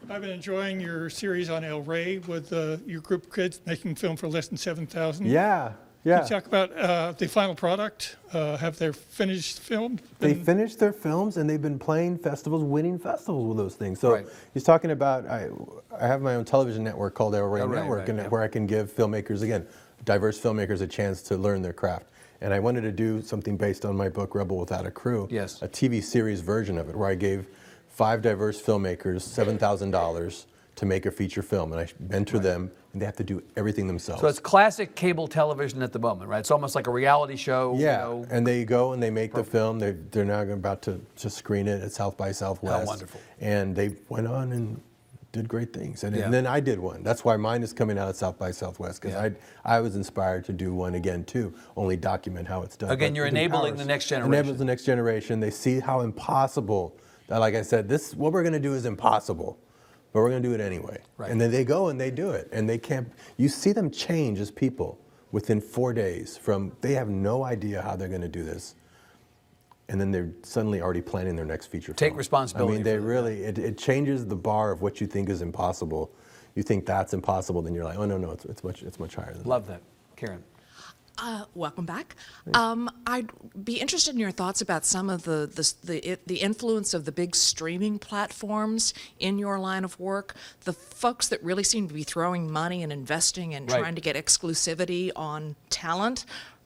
I've been enjoying your series on El Rey with your group of kids making film for less than 7,000. Yeah, Can yeah. you talk about the final product? Have they finished film? They finished their films and they've been playing festivals, winning festivals with those things. So Right. he's talking about, I have my own television network called El Rey El Rey, Network, right, and yeah. where I can give filmmakers, again, diverse filmmakers a chance to learn their craft. And I wanted to do something based on my book, Rebel Without a Crew, Yes. a TV series version of it, where I gave 5 diverse filmmakers $7,000 to make a feature film, and I mentor them, and they have to do everything themselves. So it's classic cable television at the moment, right? It's almost like a reality show. Yeah, You know. and they go and they make the film. They're now about to screen it at South by Southwest. How wonderful. And they went on and did great things. And, Yeah. and then I did one. That's why mine is coming out at South by Southwest, because Yeah. I was inspired to do one again too, only document how it's done. Again, But you're it enabling empowers- the next generation. Enables the next generation. They see how impossible, that, like I said, this, what we're going to do is impossible. But we're going to do it anyway. Right. And then they go and they do it. And they can't, you see them change as people within 4 days from, they have no idea how they're going to do this. And then they're suddenly already planning their next feature Take film. responsibility I mean, they for that. really, it changes the bar of what you think is impossible. You think that's impossible, then you're like, oh, no, it's much higher than that. Love that. Karen. Welcome back. I'd be interested in your thoughts about some of the influence of the big streaming platforms in your line of work. The folks that really seem to be throwing money and investing and Right. trying to get exclusivity on talent.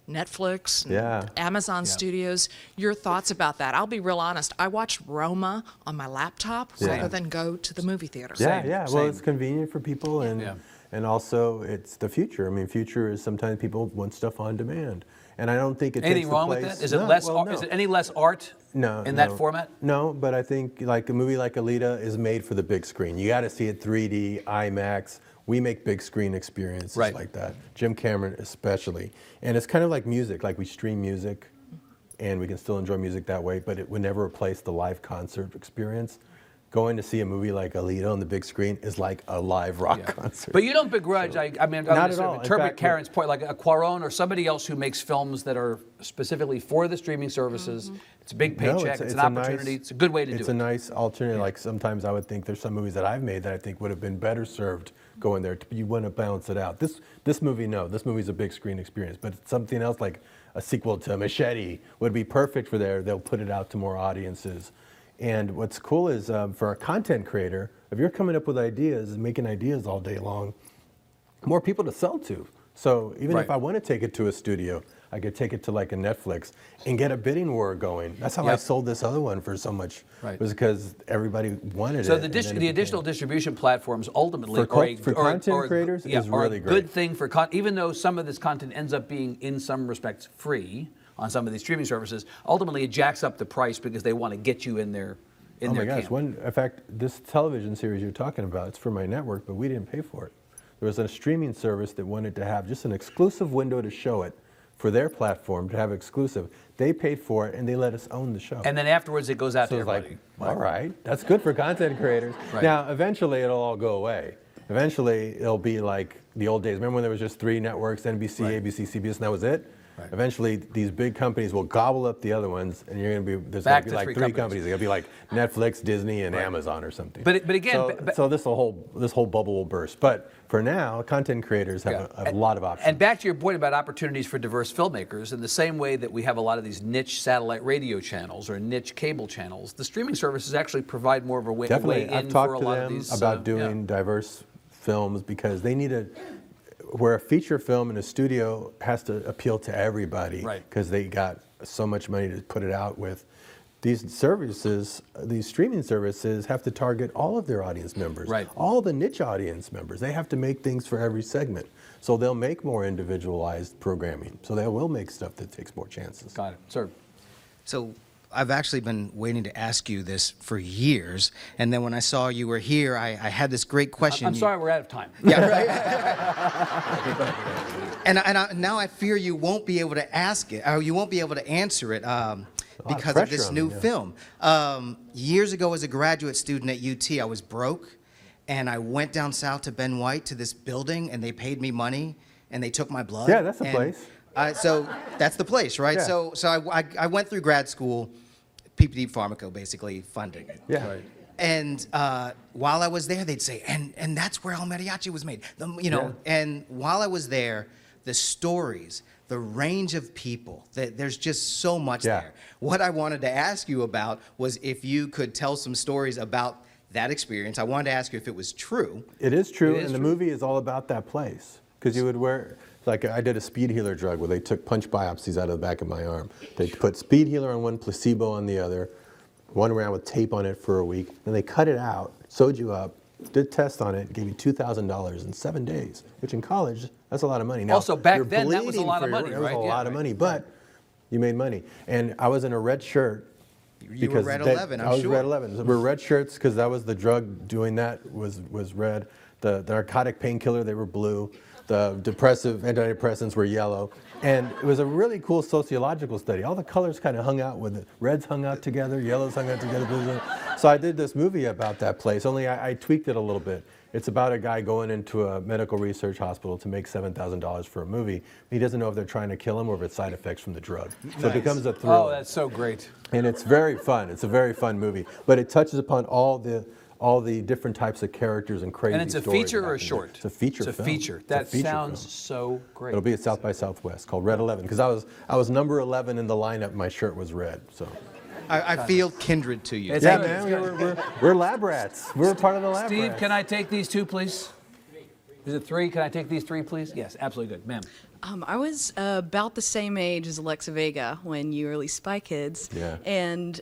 Netflix, and Yeah. Amazon Yeah. Studios. Your thoughts about that? I'll be real honest. I watch Roma on my laptop rather than go to the movie theater. Yeah, Same, yeah. same. Well, it's convenient for people, and Yeah. and also it's the future. I mean, future is sometimes people want stuff on demand, and I don't think it takes Anything the wrong place. with that? Is it No, less? well, no. Is it any less art No, in no. that format? No, but I think like a movie like Alita is made for the big screen. You got to see it 3D, IMAX. We make big screen experiences Right. like that. Jim Cameron especially, and it's kind of like music. Like we stream music, and we can still enjoy music that way, but it would never replace the live concert experience. Going to see a movie like Alita on the big screen is like a live rock concert. But you don't begrudge, I mean, Not I at would sort all. of In interpret fact, Karen's point, like a Cuarón or somebody else who makes films that are specifically for the streaming services. It's a big No, paycheck, it's an a nice- opportunity, it's a good way to do it. It's a nice alternative. Like sometimes I would think there's some movies that I've made that I think would have been better served going there. You want to balance it out. This movie, no, this movie's a big screen experience. But something else like a sequel to Machete would be perfect for there. They'll put it out to more audiences. And what's cool is for a content creator, if you're coming up with ideas and making ideas all day long, more people to sell to. So even Right. if I want to take it to a studio, I could take it to like a Netflix and get a bidding war going. That's how I Yep. sold this other one for so much. Right. Was because everybody wanted So it. the, and then it the became- additional distribution platforms ultimately For are content creators is are really a great. good thing for even though some of this content ends up being in some respects free on some of these streaming services. Ultimately, it jacks up the price because they want to get you in their Oh my gosh! camp. In fact, this television series you're talking about, it's for my network, but we didn't pay for it. There was a streaming service that wanted to have just an exclusive window to show it for their platform to have exclusive. They paid for it and they let us own the show. And then afterwards, it goes out So to it's everybody. like, all right, that's good for content creators. Right. Now, eventually it'll all go away. Eventually it'll be like the old days. Remember when there was just 3 networks, NBC, Right. ABC, CBS, and that was it? Right. Eventually these big companies will gobble up the other ones, and you're going to be, there's Back going to be to like 3 3 companies. companies. They're going to be like Netflix, Disney, and Amazon or something. But again, so this whole bubble will burst. But for now, content creators have a lot of options. And back to your point about opportunities for diverse filmmakers, in the same way that we have a lot of these niche satellite radio channels or niche cable channels, the streaming services actually provide more of a way, Definitely, in I've for talked a to lot them of these. about doing diverse films because they need where a feature film in a studio has to appeal to everybody Right. because they got so much money to put it out with. These services, these streaming services have to target all of their audience members, Right. all the niche audience members. They have to make things for every segment. So they'll make more individualized programming. So they will make stuff that takes more chances. Got it, sir. So I've actually been waiting to ask you this for years, and then when I saw you were here, I had this great question. I'm sorry, we're out of time. Yeah, right. Now I fear you won't be able to ask it, or you won't be able to answer it because of pressure this on new me, yeah. film. Years ago, as a graduate student at UT, I was broke, and I went down south to Ben White to this building, and they paid me money, and they took my blood. Yeah, that's the and place. So that's the place, right? Yeah. So I went through grad school, PPD Pharmaco basically funding it. Yeah. Right. And while I was there, they'd say, and that's where El Mariachi was made. Yeah. And while I was there, the stories, the range of people, there's just so much Yeah. there. What I wanted to ask you about was if you could tell some stories about that experience. I wanted to ask you if it was true. It is true, It is and the true. movie is all about that place. Because you would wear, like I did a speed healer drug where they took punch biopsies out of the back of my arm. They put speed healer on one, placebo on the other, one around with tape on it for a week. Then they cut it out, sewed you up, did tests on it, gave you $2,000 in 7 days, which in college, that's a lot of money. Now, Also, back you're then, that was a bleeding lot of for your- money, It was right? a Yeah, lot of right. money, but you made money. And I was in a red shirt. You were red 11, I'm I was sure. red 11. So we're red shirts because that was the drug doing that was red. The narcotic painkiller, they were blue. The depressive antidepressants were yellow. And it was a really cool sociological study. All the colors kind of hung out with it. Reds hung out together, yellows hung out together. Blues. So I did this movie about that place, only I tweaked it a little bit. It's about a guy going into a medical research hospital to make $7,000 for a movie. He doesn't know if they're trying to kill him or if it's side effects from the drug. So it becomes a thriller. Oh, that's so great. And it's very fun. It's a very fun movie. But it touches upon all the different types of characters and crazy And it's a stories feature that or a happen. short? It's a feature It's a film. feature. It's a That feature sounds film. so great. It'll be at South by Southwest called Red 11 because I was number 11 in the lineup. My shirt was red. So I feel kindred to you. It's yeah, good, man, we're lab rats. We're part of the lab Steve, rats. can I take these 2, please? Is it 3? Can I take these 3, please? Yes, absolutely good. Ma'am. I was about the same age as Alexa Vega when you released Spy Kids, Yeah. and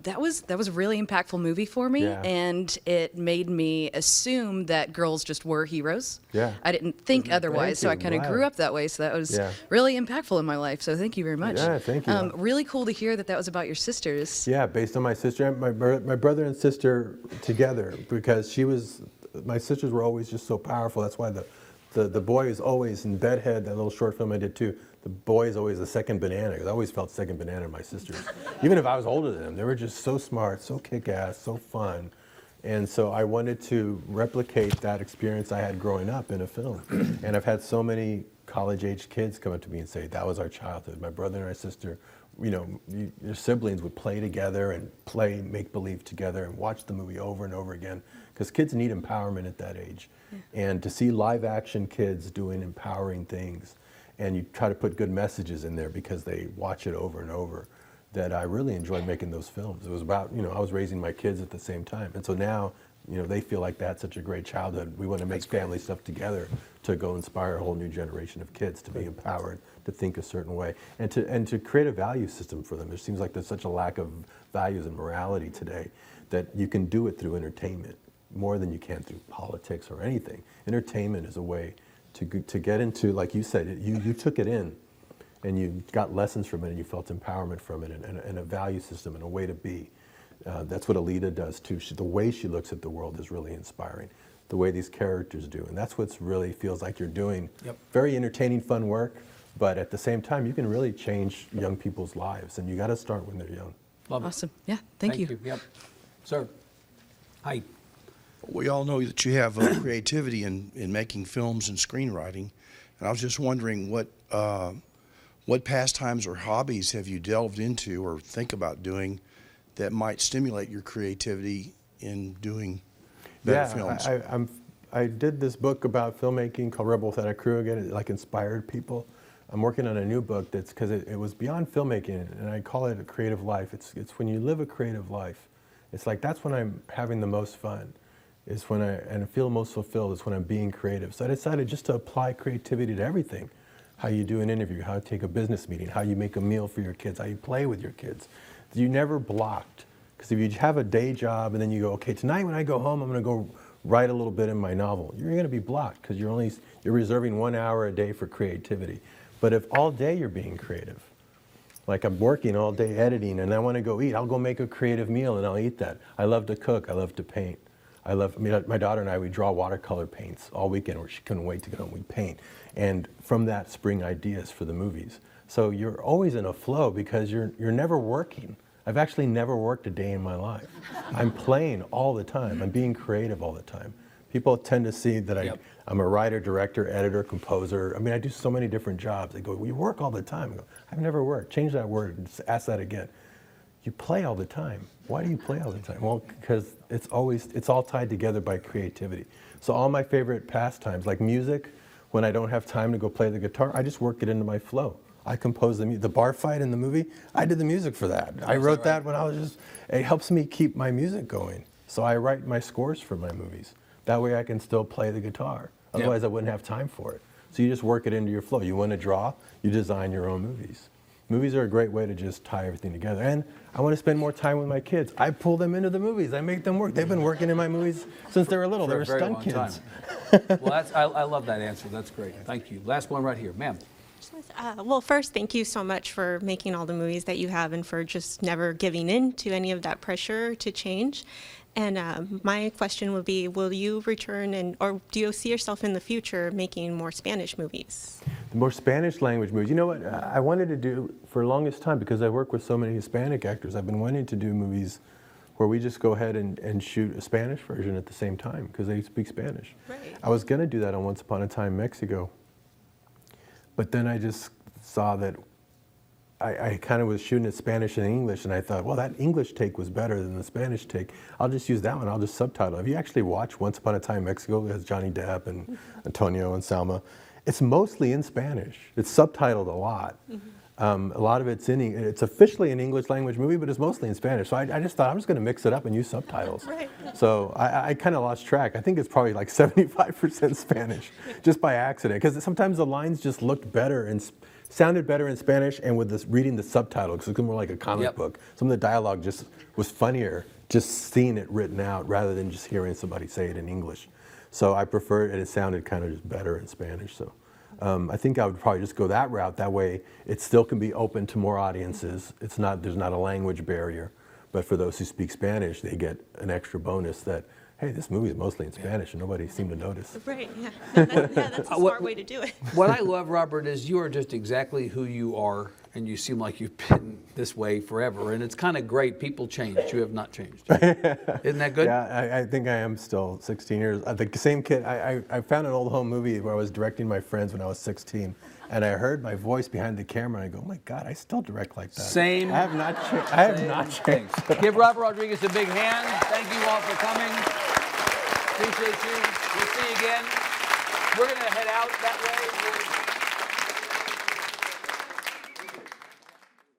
that was a really impactful movie for me, Yeah. and it made me assume that girls just were heroes. Yeah. I didn't think otherwise, so I you. kind of Wow. grew up that way. So that was Yeah. really impactful in my life. So thank you very much. Yeah, thank you. Really cool to hear that was about your sisters. Yeah, based on my sister and my brother and sister together because my sisters were always just so powerful. That's why the boy is always in Bedhead, that little short film I did too. The boy is always the second banana because I always felt second banana in my sisters. Even if I was older than them, they were just so smart, so kick-ass, so fun. And so I wanted to replicate that experience I had growing up in a film. And I've had so many college-age kids come up to me and say, that was our childhood. My brother and our sister, your siblings would play together and play make-believe together and watch the movie over and over again. Because kids need empowerment at that age. And to see live-action kids doing empowering things, and you try to put good messages in there because they watch it over and over, that I really enjoyed making those films. It was about, I was raising my kids at the same time. And so now, they feel like they had such a great childhood. We want to make family stuff together to go inspire a whole new generation of kids to be empowered, to think a certain way, and to create a value system for them. It seems like there's such a lack of values and morality today that you can do it through entertainment more than you can through politics or anything. Entertainment is a way to get into, like you said, you took it in and you got lessons from it and you felt empowerment from it and a value system and a way to be. That's what Alita does too. The way she looks at the world is really inspiring. The way these characters do. And that's what's really feels like you're doing very entertaining, fun work, but at the same time, you can really change young people's lives and you got to start when they're young. Love it. Awesome. Yeah. Thank you. Yep. Sir. Hi. We all know that you have creativity in making films and screenwriting, and I was just wondering what pastimes or hobbies have you delved into or think about doing that might stimulate your creativity in doing better films? I did this book about filmmaking called Rebel Without a Crew. Again, it inspired people. I'm working on a new book that's because it was beyond filmmaking, and I call it a creative life. It's when you live a creative life. It's like that's when I'm having the most fun. Is when I feel most fulfilled is when I'm being creative. So I decided just to apply creativity to everything. How you do an interview, how you take a business meeting, how you make a meal for your kids, how you play with your kids. You never blocked. Because if you have a day job and then you go, okay, tonight when I go home, I'm going to go write a little bit in my novel. You're going to be blocked because you're reserving 1 hour a day for creativity. But if all day you're being creative, like I'm working all day editing and I want to go eat, I'll go make a creative meal and I'll eat that. I love to cook. I love to paint. My daughter and I, we draw watercolor paints all weekend where she couldn't wait to get home. We paint. And from that spring ideas for the movies. So you're always in a flow because you're never working. I've actually never worked a day in my life. I'm playing all the time. I'm being creative all the time. People tend to see that I'm a writer, director, editor, composer. I mean, I do so many different jobs. They go, well, you work all the time. I go, I've never worked. Change that word and just ask that again. you play all the time. Why do you play all the time? Well, because it's all tied together by creativity. So all my favorite pastimes, like music, when I don't have time to go play the guitar, I just work it into my flow. I compose the bar fight in the movie, I did the music for that. I wrote that when I was just, it helps me keep my music going. So I write my scores for my movies. That way I can still play the guitar. Otherwise I wouldn't have time for it. So you just work it into your flow. You want to draw, you design your own movies. Movies are a great way to just tie everything together. And I want to spend more time with my kids. I pull them into the movies. I make them work. They've been working in my movies since they were little. They were stunt kids. Well, I love that answer. That's great. Thank you. Last one right here. Ma'am. Well, first, thank you so much for making all the movies that you have and for just never giving in to any of that pressure to change. And my question would be, will you return or do you see yourself in the future making more Spanish movies? The more Spanish language movies. You know what I wanted to do for the longest time, because I work with so many Hispanic actors, I've been wanting to do movies where we just go ahead and shoot a Spanish version at the same time, because they speak Spanish. Right. I was going to do that on Once Upon a Time Mexico, but then I just saw that I kind of was shooting it Spanish and English, and I thought, well, that English take was better than the Spanish take. I'll just use that one. I'll just subtitle it. If you actually watch Once Upon a Time Mexico, it has Johnny Depp and Antonio and Salma. It's mostly in Spanish. It's subtitled a lot. A lot of it's it's officially an English language movie, but it's mostly in Spanish. So I just thought I'm just going to mix it up and use subtitles. Right. So I kind of lost track. I think it's probably like 75% Spanish, just by accident, because sometimes the lines just looked better and sounded better in Spanish, and with this reading the subtitle, because it's more like a comic book. Some of the dialogue just was funnier, just seeing it written out rather than just hearing somebody say it in English. So I prefer it. It sounded kind of just better in Spanish. So I think I would probably just go that route. That way, it still can be open to more audiences. There's not a language barrier, but for those who speak Spanish, they get an extra bonus that, hey, this movie is mostly in Spanish and nobody seemed to notice. Right, yeah. No, that's a smart way to do it. What I love, Robert, is you are just exactly who you are, and you seem like you've been this way forever. And it's kind of great. People change. You have not changed. Isn't that good? Yeah, I think I am still 16 years. The same kid, I found an old home movie where I was directing my friends when I was 16. And I heard my voice behind the camera, and I go, oh my God, I still direct like that. Same. I have not changed. I have not changed. Give Robert Rodriguez a big hand. Thank you all for coming. Appreciate you. We'll see you again. We're going to head out that way.